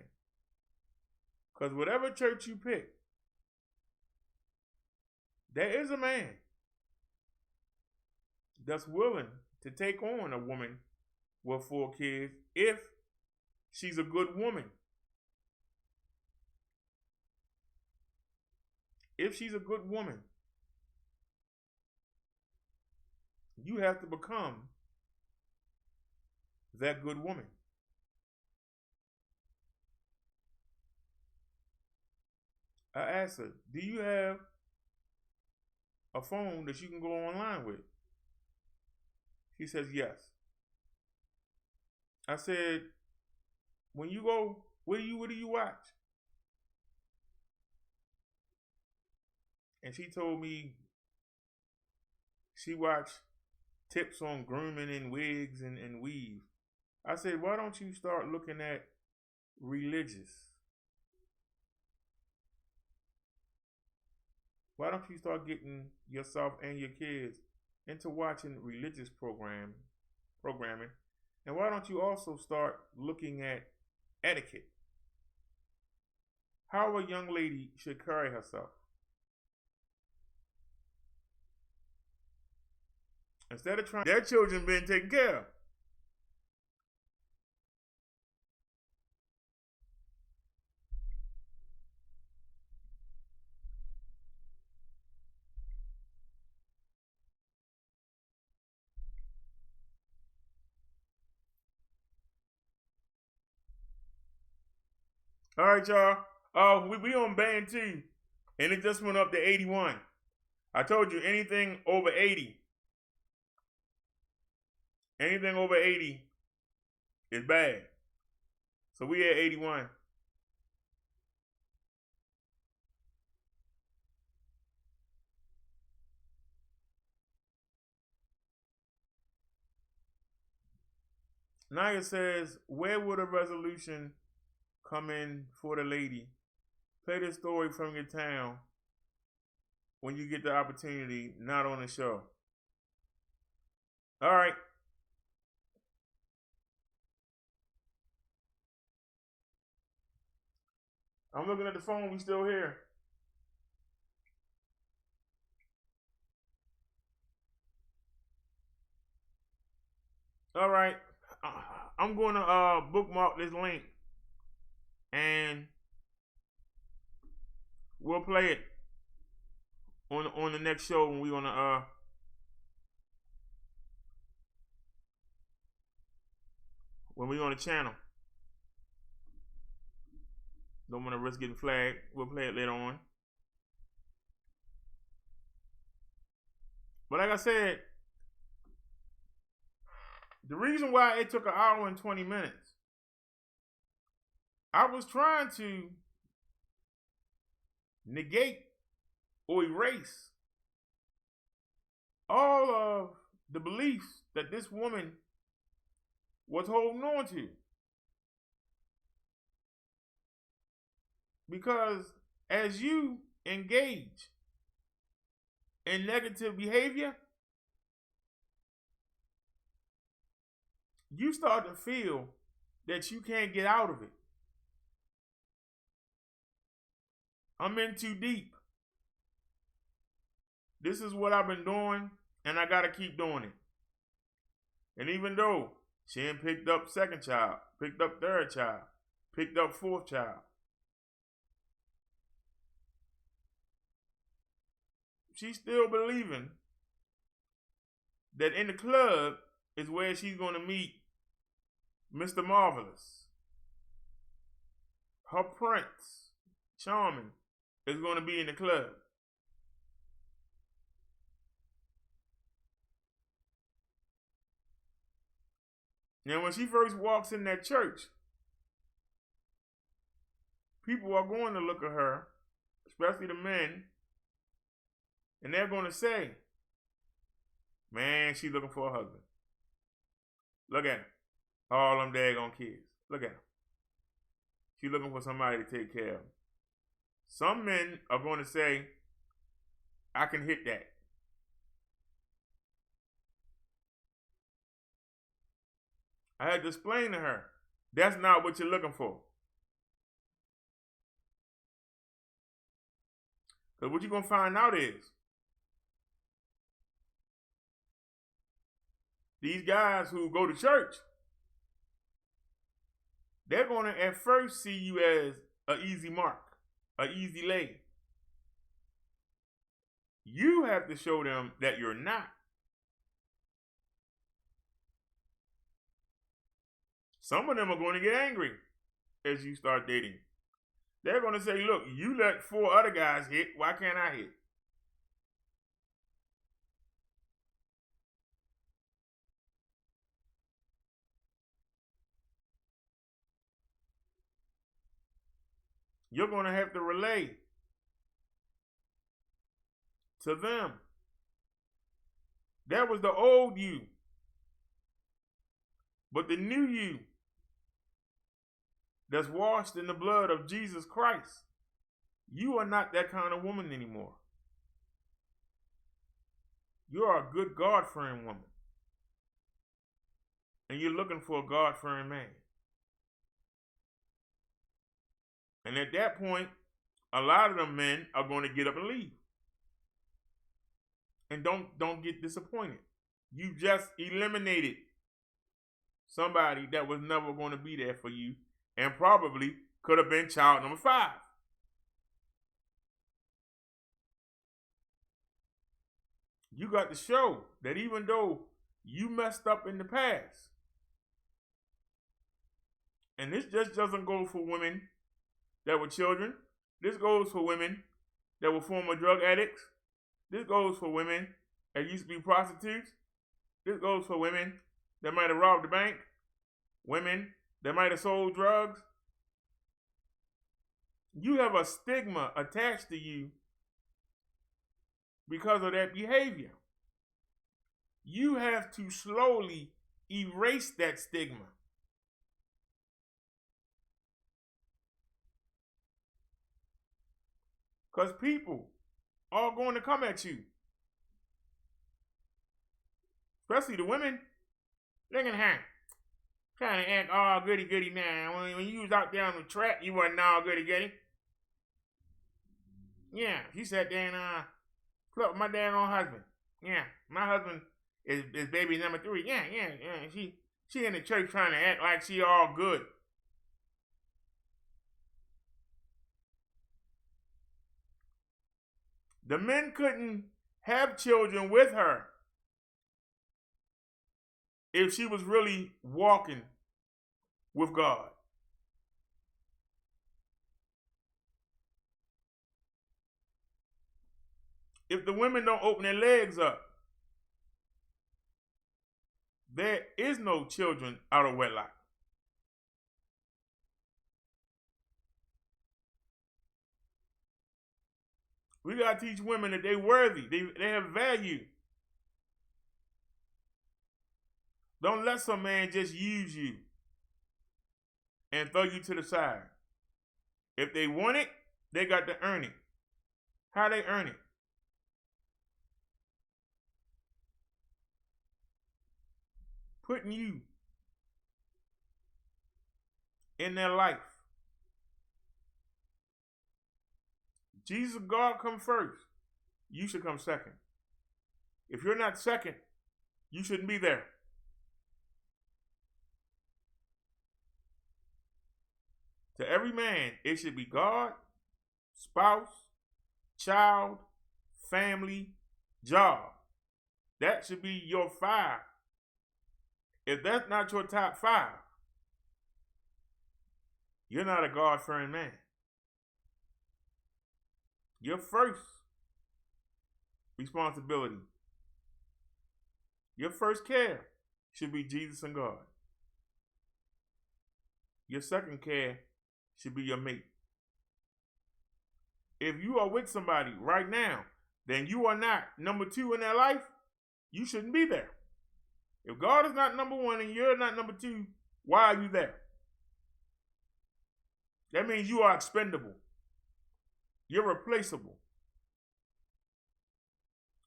Because whatever church you pick, there is a man that's willing to take on a woman with 4 kids if she's a good woman. If she's a good woman, you have to become that good woman. I asked her, do you have a phone that you can go online with? She says, yes. I said, when you go, what do you watch? And she told me she watched tips on grooming and wigs and weave. I said, why don't you start looking at religious? Why don't you start getting yourself and your kids into watching religious programming? And why don't you also start looking at etiquette? How a young lady should carry herself. Instead of trying, their children being taken care of. All right, y'all. We on band 2, and it just went up to 81. I told you anything over 80. Anything over 80 is bad. So we at 81. Naya says, where would a resolution come in for the lady? Play this story from your town when you get the opportunity, not on the show. All right. I'm looking at the phone. We still here. All right. I'm going to bookmark this link, and we'll play it on the next show when we're on the channel. Don't want to risk getting flagged. We'll play it later on. But like I said, the reason why it took 1 hour and 20 minutes, I was trying to negate or erase all of the beliefs that this woman was holding on to. Because as you engage in negative behavior, you start to feel that you can't get out of it. I'm in too deep. This is what I've been doing, and I got to keep doing it. And even though she ain't picked up 2nd child, picked up 3rd child, picked up 4th child, she's still believing that in the club is where she's going to meet Mr. Marvelous. her prince, Charming, is going to be in the club. Now, when she first walks in that church, people are going to look at her, especially the men, and they're going to say, man, she's looking for a husband. Look at her. All them daggone kids. Look at her. She's looking for somebody to take care of. Some men are going to say, I can hit that. I had to explain to her, that's not what you're looking for. Because what you're going to find out is, these guys who go to church, they're going to at first see you as an easy mark, an easy lay. You have to show them that you're not. Some of them are going to get angry as you start dating. They're going to say, look, you let 4 other guys hit, why can't I hit? You're going to have to relay to them. That was the old you. But the new you that's washed in the blood of Jesus Christ, you are not that kind of woman anymore. You are a good God-fearing woman. And you're looking for a God-fearing man. And at that point, a lot of them men are going to get up and leave. And don't get disappointed. You just eliminated somebody that was never going to be there for you and probably could have been child number 5. You got to show that even though you messed up in the past, and this just doesn't go for women that were children. This goes for women that were former drug addicts. This goes for women that used to be prostitutes. This goes for women that might have robbed the bank. Women that might have sold drugs. You have a stigma attached to you because of that behavior. You have to slowly erase that stigma. Because people are going to come at you. Especially the women. Look at her. Trying to act all goody-goody now. When you was out there on the track, you wasn't all goody-goody. Yeah, she sat there and slept with my daggone husband. Yeah, my husband is baby number 3. Yeah. She in the church trying to act like she all good. The men couldn't have children with her if she was really walking with God. If the women don't open their legs up, there is no children out of wedlock. We got to teach women that they're worthy. They have value. Don't let some man just use you and throw you to the side. If they want it, they got to earn it. How they earn it? Putting you in their life. Jesus, God, come first. You should come second. If you're not second, you shouldn't be there. To every man, it should be God, spouse, child, family, job. That should be your 5. If that's not your top 5, You're not a God-fearing man. Your first responsibility, your first care should be Jesus and God. Your second care should be your mate. If you are with somebody right now, then you are not number 2 in their life, you shouldn't be there. If God is not number 1 and you're not number 2, why are you there? That means you are expendable. You're replaceable.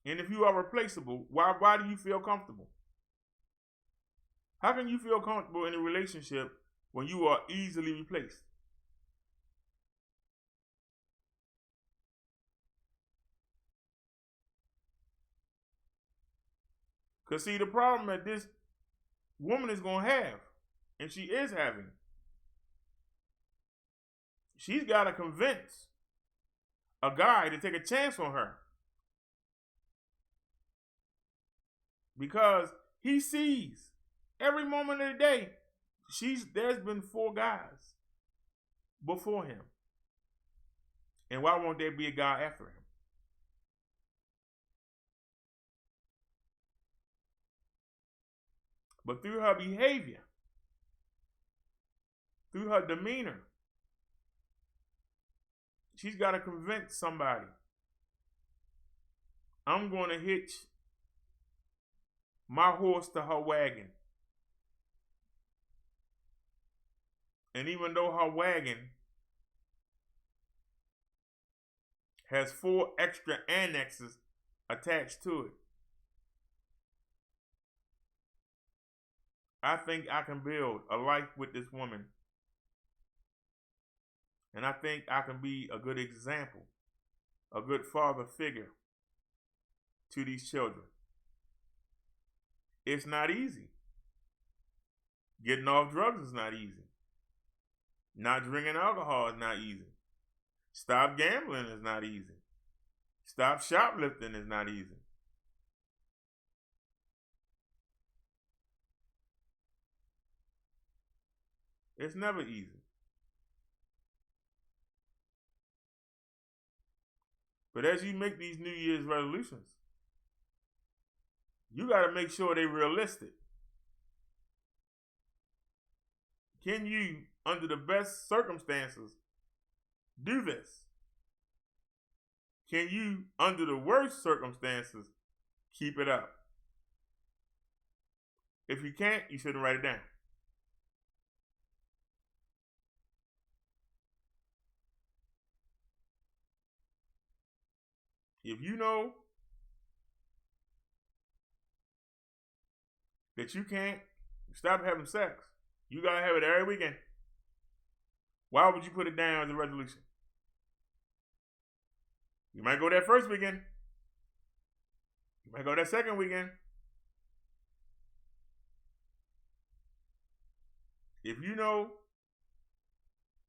And if you are replaceable, why do you feel comfortable? How can you feel comfortable in a relationship when you are easily replaced? Because see, the problem that this woman is going to have, and she is having, she's got to convince a guy to take a chance on her. Because he sees every moment of the day, there's been 4 guys before him. And why won't there be a guy after him? But through her behavior, through her demeanor, she's got to convince somebody, I'm going to hitch my horse to her wagon. And even though her wagon has 4 extra annexes attached to it, I think I can build a life with this woman. And I think I can be a good example, a good father figure to these children. It's not easy. Getting off drugs is not easy. Not drinking alcohol is not easy. Stop gambling is not easy. Stop shoplifting is not easy. It's never easy. But as you make these New Year's resolutions, you got to make sure they're realistic. Can you, under the best circumstances, do this? Can you, under the worst circumstances, keep it up? If you can't, you shouldn't write it down. If you know that you can't stop having sex, you gotta have it every weekend, why would you put it down as a resolution? You might go that first weekend. You might go that second weekend. If you know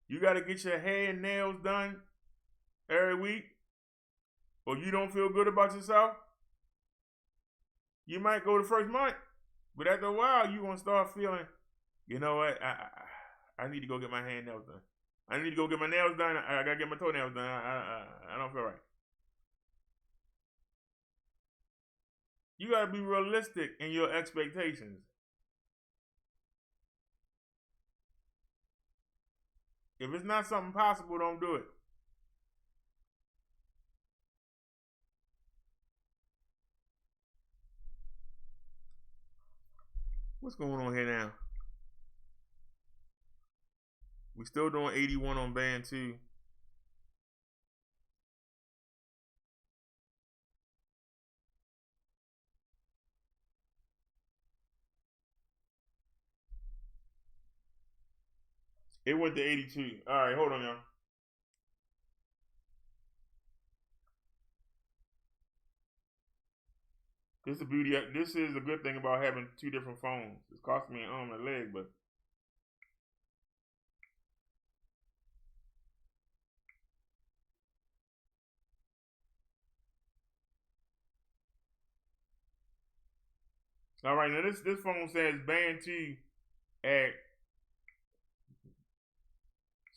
you gotta get your hair and nails done every week, or you don't feel good about yourself, you might go the first month. But after a while, you're going to start feeling, you know what, I need to go get my hair and nails done. I need to go get my nails done. I got to get my toenails done. I don't feel right. You got to be realistic in your expectations. If it's not something possible, don't do it. What's going on here now? We still doing 81 on band 2. It went to 82. All right, hold on, y'all. This is the beauty. This is a good thing about having 2 different phones. It's cost me an arm and a leg, but all right. Now this phone says band 2 at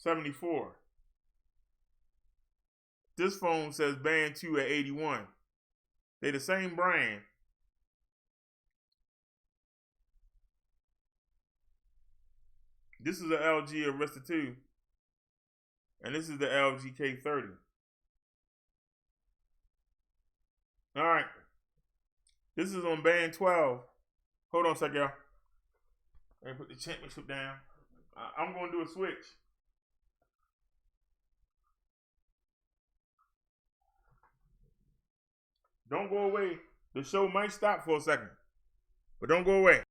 74. This phone says band 2 at 81. They the same brand. This is the LG Arista 2. And this is the LG K30. All right. This is on band 12. Hold on a sec, y'all. Let me put the championship down. I'm going to do a switch. Don't go away. The show might stop for a second, but don't go away.